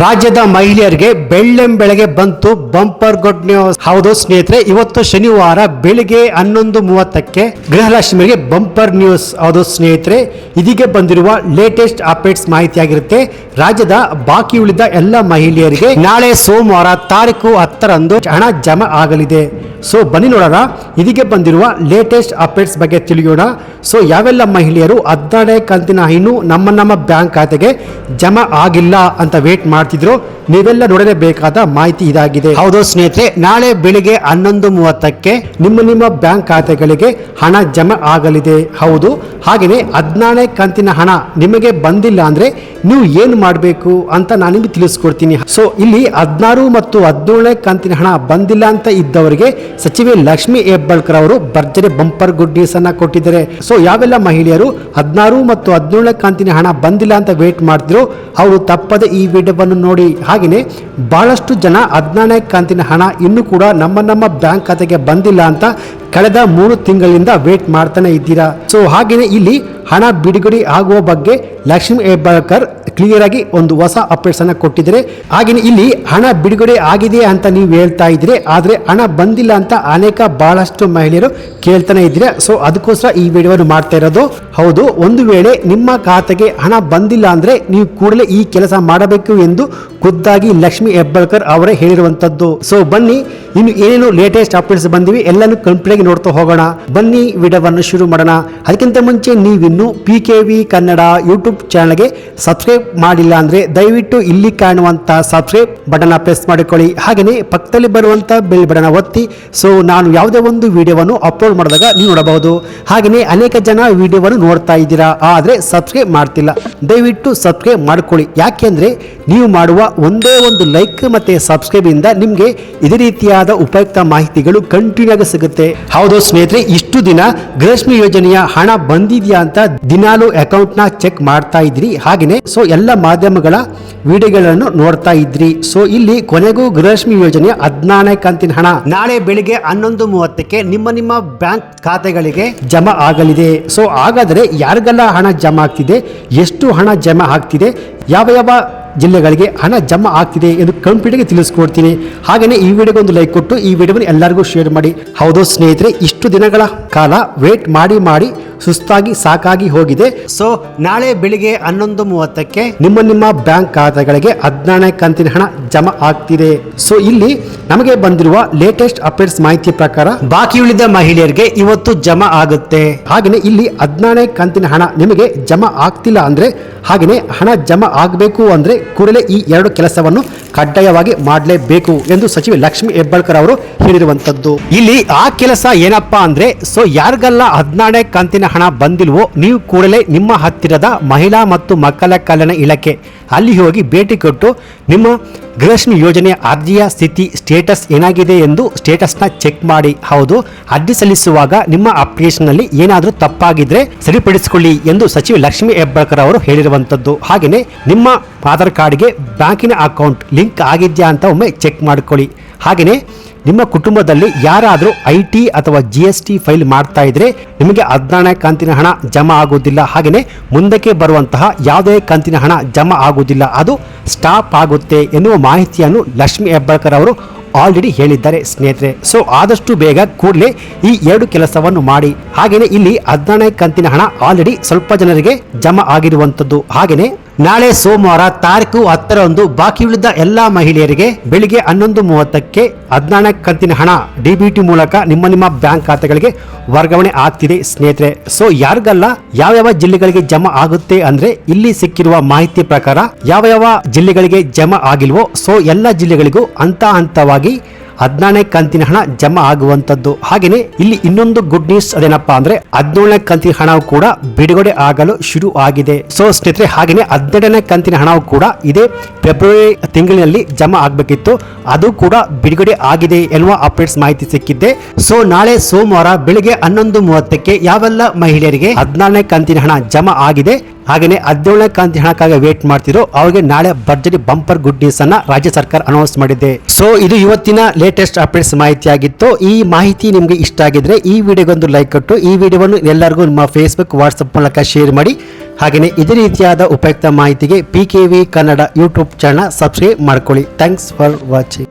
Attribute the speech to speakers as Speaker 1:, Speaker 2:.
Speaker 1: ರಾಜ್ಯದ ಮಹಿಳೆಯರಿಗೆ ಬೆಳ್ಳಂಬೆಳಗ್ಗೆ ಬಂತು ಬಂಪರ್ ಗುಡ್ ನ್ಯೂಸ್. ಹೌದು ಸ್ನೇಹಿತರೆ, ಇವತ್ತು ಶನಿವಾರ ಬೆಳಿಗ್ಗೆ 11:30ಕ್ಕೆ ಗೃಹಲಕ್ಷ್ಮಿಗೆ ಬಂಪರ್ ನ್ಯೂಸ್. ಹೌದು ಸ್ನೇಹಿತರೆ, ಇದೀಗ ಬಂದಿರುವ ಲೇಟೆಸ್ಟ್ ಅಪ್ಡೇಟ್ಸ್ ಮಾಹಿತಿ ಆಗಿರುತ್ತೆ. ರಾಜ್ಯದ ಬಾಕಿ ಉಳಿದ ಎಲ್ಲ ಮಹಿಳೆಯರಿಗೆ ನಾಳೆ ಸೋಮವಾರ ತಾರೀಕು 10ರಂದು ಹಣ ಜಮಾ ಆಗಲಿದೆ. ಸೊ ಬನ್ನಿ ನೋಡೋಣ ಇದೀಗ ಬಂದಿರುವ ಲೇಟೆಸ್ಟ್ ಅಪ್ಡೇಟ್ಸ್ ಬಗ್ಗೆ ತಿಳಿಯೋಣ. ಸೊ ಯಾವೆಲ್ಲ ಮಹಿಳೆಯರು 14ನೇ ಕಂತಿನ ಇನ್ನು ನಮ್ಮ ಬ್ಯಾಂಕ್ ಖಾತೆಗೆ ಜಮಾ ಆಗಿಲ್ಲ ಅಂತ ವೇಟ್ ಮಾಡ್ತಿದ್ರು, ನೀವೆಲ್ಲ ನೋಡಲೇಬೇಕಾದ ಮಾಹಿತಿ ಇದಾಗಿದೆ. ಹೌದು ಸ್ನೇಹಿತರೆ, ನಾಳೆ ಬೆಳಿಗ್ಗೆ 11:30ಕ್ಕೆ ನಿಮ್ಮ ಬ್ಯಾಂಕ್ ಖಾತೆಗಳಿಗೆ ಹಣ ಜಮಾ ಆಗಲಿದೆ. ಹೌದು, ಹಾಗೆಯೇ 14ನೇ ಕಂತಿನ ಹಣ ನಿಮಗೆ ಬಂದಿಲ್ಲ ಅಂದ್ರೆ ನೀವು ಏನು ಮಾಡಬೇಕು ಅಂತ ನಾನು ನಿಮಗೆ ತಿಳಿಸ್ಕೊಡ್ತೀನಿ. ಸೊ ಇಲ್ಲಿ 16 ಮತ್ತು 17ನೇ ಕಂತಿನ ಹಣ ಬಂದಿಲ್ಲ ಅಂತ ಇದ್ದವರಿಗೆ ಸಚಿವೆ ಲಕ್ಷ್ಮಿ ಹೆಬ್ಬಾಳ್ಕರ್ ಅವರು ಭರ್ಜರಿ ಬಂಪರ್ ಗುಡ್ ನ್ಯೂಸ್ ಅನ್ನ ಕೊಟ್ಟಿದ್ದಾರೆ. ಸೊ ಯಾವೆಲ್ಲ ಮಹಿಳೆಯರು 16 ಮತ್ತು 17ನೇ ಕಂತಿನ ಹಣ ಬಂದಿಲ್ಲ ಅಂತ ವೇಟ್ ಮಾಡ್ತಿರೋ ಅವರು ತಪ್ಪದೆ ಈ ವಿಡಿಯೋವನ್ನು ನೋಡಿ. ಹಾಗೆಯೇ ಬಹಳಷ್ಟು ಜನ 14ನೇ ಕಂತಿನ ಹಣ ಇನ್ನೂ ಕೂಡ ನಮ್ಮ ಬ್ಯಾಂಕ್ ಖಾತೆಗೆ ಬಂದಿಲ್ಲ ಅಂತ ಕಳೆದ 3 ತಿಂಗಳಿಂದ ವೇಟ್ ಮಾಡ್ತಾನೆ ಇದ್ದೀರಾ. ಸೊ ಹಾಗೆಯೇ ಇಲ್ಲಿ ಹಣ ಬಿಡುಗಡೆ ಆಗುವ ಬಗ್ಗೆ ಲಕ್ಷ್ಮಿ ಹೆಬ್ಬಾಳ್ಕರ್ ಕ್ಲಿಯರ್ ಆಗಿ ಒಂದು ಹೊಸ ಅಪ್ಡೇಟ್ಸ್ ಅನ್ನ ಕೊಟ್ಟಿದ್ದಾರೆ. ಹಾಗೆಯೇ ಇಲ್ಲಿ ಹಣ ಬಿಡುಗಡೆ ಆಗಿದೆ ಅಂತ ನೀವು ಹೇಳ್ತಾ ಇದ್ದೀರಿ, ಆದ್ರೆ ಹಣ ಬಂದಿಲ್ಲ ಅಂತ ಬಹಳಷ್ಟು ಮಹಿಳೆಯರು ಕೇಳ್ತಾನೆ ಇದ್ದೀರಾ. ಸೊ ಅದಕ್ಕೋಸ್ಕರ ಈ ವಿಡಿಯೋವನ್ನು ಮಾಡ್ತಾ ಇರೋದು. ಹೌದು, ಒಂದು ವೇಳೆ ನಿಮ್ಮ ಖಾತೆಗೆ ಹಣ ಬಂದಿಲ್ಲ ಅಂದ್ರೆ ನೀವು ಕೂಡಲೇ ಈ ಕೆಲಸ ಮಾಡಬೇಕು ಎಂದು ಖುದ್ದಾಗಿ ಲಕ್ಷ್ಮಿ ಹೆಬ್ಬಾಳ್ಕರ್ ಅವರೇ ಹೇಳಿರುವಂತದ್ದು. ಸೊ ಬನ್ನಿ ಇನ್ನು ಏನೇನು ಲೇಟೆಸ್ಟ್ ಅಪ್ಡೇಟ್ಸ್ ಬಂದಿವೆ ಎಲ್ಲಾನು ಕಂಪ್ಲೀಟ್ ಆಗಿ ನೋಡ್ತಾ ಹೋಗೋಣ. ಬನ್ನಿ ವಿಡಿಯೋವನ್ನು ಶುರು ಮಾಡೋಣ. ಅದಕ್ಕಿಂತ ಮುಂಚೆ ನೀವಿನ್ನು PKV ಕನ್ನಡ ಯೂಟ್ಯೂಬ್ ಚಾನಲ್ಗೆ ಸಬ್ಸ್ಕ್ರೈಬ್ ಮಾಡಿಲ್ಲ ಅಂದ್ರೆ ದಯವಿಟ್ಟು ಇಲ್ಲಿ ಕಾಣುವಂತ ಸಬ್ಸ್ಕ್ರೈಬ್ ಬಟನ್ ಪ್ರೆಸ್ ಮಾಡಿಕೊಳ್ಳಿ. ಹಾಗೆಯೇ ಪಕ್ಕದಲ್ಲಿ ಬರುವಂತ ಬೆಲ್ ಬಟನ್ ಒತ್ತಿ. ಸೊ ನಾನು ಯಾವುದೇ ಒಂದು ವಿಡಿಯೋವನ್ನು ಅಪ್ಲೋಡ್ ಮಾಡಿದಾಗ ನೀವು ನೋಡಬಹುದು. ಹಾಗೆಯೇ ಅನೇಕ ಜನ ವಿಡಿಯೋವನ್ನು ನೋಡ್ತಾ ಇದ್ದೀರಾ, ಆದ್ರೆ ಸಬ್ಸ್ಕ್ರೈಬ್ ಮಾಡ್ತಿಲ್ಲ. ದಯವಿಟ್ಟು ಸಬ್ಸ್ಕ್ರೈಬ್ ಮಾಡ್ಕೊಳ್ಳಿ. ಯಾಕೆಂದ್ರೆ ನೀವು ಮಾಡುವ ಒಂದೇ ಒಂದು ಲೈಕ್ ಮತ್ತೆ ಸಬ್ಸ್ಕ್ರೈಬ್ ಇಂದ ನಿಮ್ಗೆ ಇದೇ ರೀತಿಯಾದ ಉಪಯುಕ್ತ ಮಾಹಿತಿಗಳು ಕಂಟಿನ್ಯೂ ಆಗಿ ಸಿಗುತ್ತೆ. ಹೌದು ಸ್ನೇಹಿತರೆ, ಇಷ್ಟು ದಿನ ಗೃಹಲಕ್ಷ್ಮಿ ಯೋಜನೆಯ ಹಣ ಬಂದಿದೆಯಾ ಅಂತ ದಿನಾಲು ಅಕೌಂಟ್ ನ ಚೆಕ್ ಮಾಡ್ತಾ ಇದ್ರಿ. ಹಾಗೆಯೇ ಸೊ ಎಲ್ಲ ಮಾಧ್ಯಮಗಳ ವಿಡಿಯೋಗಳನ್ನು ನೋಡ್ತಾ ಇದ್ರಿ. ಸೊ ಇಲ್ಲಿ ಕೊನೆಗೂ ಗೃಹಲಕ್ಷ್ಮಿ ಯೋಜನೆಯ 14ನೇ ಕಂತಿನ ಹಣ ನಾಳೆ ಬೆಳಿಗ್ಗೆ 11:30ಕ್ಕೆ ನಿಮ್ಮ ಬ್ಯಾಂಕ್ ಖಾತೆಗಳಿಗೆ ಜಮಾ ಆಗಲಿದೆ. ಸೊ ಹಾಗಾದರೆ ಯಾರಿಗೆಲ್ಲ ಹಣ ಜಮಾ ಆಗ್ತಿದೆ, ಎಷ್ಟು ಹಣ ಜಮಾ ಆಗ್ತಿದೆ, ಯಾವ ಜಿಲ್ಲೆಗಳಿಗೆ ಹಣ ಜಮಾ ಆಗ್ತಿದೆ ಎಂದು ಕಂಪ್ಲೀಟ್ ಆಗಿ ತಿಳಿಸ್ಕೊಡ್ತೀನಿ. ಹಾಗೆಯೇ ಈ ವಿಡಿಯೋಗೆ ಒಂದು ಲೈಕ್ ಕೊಟ್ಟು ಈ ವಿಡಿಯೋವನ್ನು ಎಲ್ಲರಿಗೂ ಶೇರ್ ಮಾಡಿ. ಹೌದು ಸ್ನೇಹಿತರೆ, ಇಷ್ಟು ದಿನಗಳ ಕಾಲ ವೇಟ್ ಮಾಡಿ ಸುಸ್ತಾಗಿ ಸಾಕಾಗಿ ಹೋಗಿದೆ. ಸೊ ನಾಳೆ ಬೆಳಿಗ್ಗೆ 11:30ಕ್ಕೆ ನಿಮ್ಮ ಬ್ಯಾಂಕ್ ಖಾತೆಗಳಿಗೆ 14ನೇ ಕಂತಿನ ಹಣ ಜಮಾ ಆಗ್ತಿದೆ. ಸೊ ಇಲ್ಲಿ ನಮಗೆ ಬಂದಿರುವ ಲೇಟೆಸ್ಟ್ ಅಪ್ಡೇಟ್ಸ್ ಮಾಹಿತಿ ಪ್ರಕಾರ ಬಾಕಿ ಉಳಿದ ಮಹಿಳೆಯರಿಗೆ ಇವತ್ತು ಜಮಾ ಆಗುತ್ತೆ. ಹಾಗೆಯೇ ಇಲ್ಲಿ 14ನೇ ಕಂತಿನ ಹಣ ನಿಮಗೆ ಜಮಾ ಆಗ್ತಿಲ್ಲ ಅಂದ್ರೆ, ಹಾಗೆಯೇ ಹಣ ಜಮಾ ಆಗಬೇಕು ಅಂದ್ರೆ ಕೂಡಲೇ ಈ 2 ಕೆಲಸವನ್ನು ಕಡ್ಡಾಯವಾಗಿ ಮಾಡಲೇಬೇಕು ಎಂದು ಸಚಿವೆ ಲಕ್ಷ್ಮಿ ಹೆಬ್ಬಾಳ್ಕರ್ ಅವರು ಹೇಳಿರುವಂತದ್ದು. ಇಲ್ಲಿ ಆ ಕೆಲಸ ಏನಪ್ಪಾ ಅಂದ್ರೆ, ಸೊ ಯಾರಿಗೆಲ್ಲ 14ನೇ ಕಂತಿನ ಹಣ ಬಂದಿಲ್ವೋ ನೀವು ಕೂಡಲೇ ನಿಮ್ಮ ಹತ್ತಿರದ ಮಹಿಳಾ ಮತ್ತು ಮಕ್ಕಳ ಕಲ್ಯಾಣ ಇಲಾಖೆ ಅಲ್ಲಿ ಹೋಗಿ ಭೇಟಿ ಕೊಟ್ಟು ನಿಮ್ಮ ಗೃಹಲಕ್ಷ್ಮಿ ಯೋಜನೆಯ ಅರ್ಜಿಯ ಸ್ಥಿತಿ ಸ್ಟೇಟಸ್ ಏನಾಗಿದೆ ಎಂದು ಸ್ಟೇಟಸ್ನ ಚೆಕ್ ಮಾಡಿ. ಹೌದು, ಅರ್ಜಿ ಸಲ್ಲಿಸುವಾಗ ನಿಮ್ಮ ಅಪ್ಲಿಕೇಶನ್ ನಲ್ಲಿ ಏನಾದರೂ ತಪ್ಪಾಗಿದ್ರೆ ಸರಿಪಡಿಸಿಕೊಳ್ಳಿ ಎಂದು ಸಚಿವೆ ಲಕ್ಷ್ಮಿ ಹೆಬ್ಬಾಳ್ಕರ್ ಅವರು ಹೇಳಿರುವಂತದ್ದು. ಹಾಗೆಯೇ ನಿಮ್ಮ ಆಧಾರ್ ಕಾರ್ಡ್ಗೆ ಬ್ಯಾಂಕಿನ ಅಕೌಂಟ್ ಲಿಂಕ್ ಆಗಿದೆಯಾ ಅಂತ ಒಮ್ಮೆ ಚೆಕ್ ಮಾಡಿಕೊಳ್ಳಿ. ಹಾಗೆಯೇ ನಿಮ್ಮ ಕುಟುಂಬದಲ್ಲಿ ಯಾರಾದರೂ IT ಅಥವಾ GST ಫೈಲ್ ಮಾಡ್ತಾ ಇದ್ರೆ ನಿಮಗೆ 14ನೇ ಕಂತಿನ ಹಣ ಜಮಾ ಆಗುವುದಿಲ್ಲ. ಹಾಗೆಯೇ ಮುಂದಕ್ಕೆ ಬರುವಂತಹ ಯಾವುದೇ ಕಂತಿನ ಹಣ ಜಮಾ ಆಗುವುದಿಲ್ಲ, ಅದು ಸ್ಟಾಪ್ ಆಗುತ್ತೆ ಎನ್ನುವ ಮಾಹಿತಿಯನ್ನು ಲಕ್ಷ್ಮಿ ಹೆಬ್ಬಾಳ್ಕರ್ ಅವರು ಆಲ್ರೆಡಿ ಹೇಳಿದ್ದಾರೆ ಸ್ನೇಹಿತರೆ. ಸೊ ಆದಷ್ಟು ಬೇಗ ಕೂಡಲೇ ಈ 2 ಕೆಲಸವನ್ನು ಮಾಡಿ. ಹಾಗೆಯೇ ಇಲ್ಲಿ 14ನೇ ಕಂತಿನ ಹಣ ಆಲ್ರೆಡಿ ಸ್ವಲ್ಪ ಜನರಿಗೆ ಜಮಾ ಆಗಿರುವಂತದ್ದು. ಹಾಗೆಯೇ ನಾಳೆ ಸೋಮವಾರ ತಾರೀಕು 10ರಂದು ಬಾಕಿ ಉಳಿದ ಎಲ್ಲಾ ಮಹಿಳೆಯರಿಗೆ ಬೆಳಿಗ್ಗೆ 11:30ಕ್ಕೆ 14ನೇ ಕಂತಿನ ಹಣ DBT ಮೂಲಕ ನಿಮ್ಮ ಬ್ಯಾಂಕ್ ಖಾತೆಗಳಿಗೆ ವರ್ಗಾವಣೆ ಆಗ್ತಿದೆ ಸ್ನೇಹಿತರೆ. ಸೊ ಯಾರಿಗೆಲ್ಲ ಯಾವ ಜಿಲ್ಲೆಗಳಿಗೆ ಜಮಾ ಆಗುತ್ತೆ ಅಂದ್ರೆ, ಇಲ್ಲಿ ಸಿಕ್ಕಿರುವ ಮಾಹಿತಿ ಪ್ರಕಾರ ಯಾವ ಜಿಲ್ಲೆಗಳಿಗೆ ಜಮಾ ಆಗಿಲ್ವೋ ಸೊ ಎಲ್ಲ ಜಿಲ್ಲೆಗಳಿಗೂ ಹಂತವಾಗಿ 14ನೇ ಕಂತಿನ ಹಣ ಜಮಾ ಆಗುವಂತದ್ದು. ಹಾಗೆಯೇ ಇಲ್ಲಿ ಇನ್ನೊಂದು ಗುಡ್ ನ್ಯೂಸ್ ಅದೇನಪ್ಪಾ ಅಂದ್ರೆ 17ನೇ ಕಂತಿನ ಹಣವು ಕೂಡ ಬಿಡುಗಡೆ ಆಗಲು ಶುರು ಆಗಿದೆ. ಸೊ ಸ್ನೇಹಿತರೆ, ಹಾಗೆಯೇ 12ನೇ ಕಂತಿನ ಹಣವು ಕೂಡ ಇದೇ ಫೆಬ್ರವರಿ ತಿಂಗಳಿನಲ್ಲಿ ಜಮಾ ಆಗಬೇಕಿತ್ತು, ಅದು ಕೂಡ ಬಿಡುಗಡೆ ಆಗಿದೆ ಎನ್ನುವ ಅಪ್ಡೇಟ್ಸ್ ಮಾಹಿತಿ ಸಿಕ್ಕಿದೆ. ಸೊ ನಾಳೆ ಸೋಮವಾರ ಬೆಳಿಗ್ಗೆ 11:30ಕ್ಕೆ ಯಾವೆಲ್ಲ ಮಹಿಳೆಯರಿಗೆ 14ನೇ ಕಂತಿನ ಹಣ ಜಮಾ ಆಗಿದೆ ಹಾಗೆಯೇ 17ನೇ ಕಂತಿನ ಹಣಕ್ಕಾಗಿ ವೇಟ್ ಮಾಡ್ತಿರೋ ಅವರಿಗೆ ನಾಳೆ ಭರ್ಜರಿ ಬಂಪರ್ ಗುಡ್ ನ್ಯೂಸ್ ಅನ್ನ ರಾಜ್ಯ ಸರ್ಕಾರ ಅನೌನ್ಸ್ ಮಾಡಿದೆ. ಸೊ ಇದು ಇವತ್ತಿನ ಲೇಟೆಸ್ಟ್ ಅಪ್ಡೇಟ್ಸ್ ಮಾಹಿತಿ ಆಗಿತ್ತು. ಈ ಮಾಹಿತಿ ನಿಮಗೆ ಇಷ್ಟ ಆಗಿದ್ರೆ ಈ ವಿಡಿಯೋಗೊಂದು ಲೈಕ್ ಕೊಟ್ಟು ಈ ವಿಡಿಯೋವನ್ನು ಎಲ್ಲರಿಗೂ ನಿಮ್ಮ Facebook ವಾಟ್ಸ್ಆಪ್ ಮೂಲಕ ಶೇರ್ ಮಾಡಿ. ಹಾಗೆಯೇ ಇದೇ ರೀತಿಯಾದ ಉಪಯುಕ್ತ ಮಾಹಿತಿಗೆ PKV Kannada YouTube channel subscribe ಮಾಡ್ಕೊಳ್ಳಿ. Thanks for watching.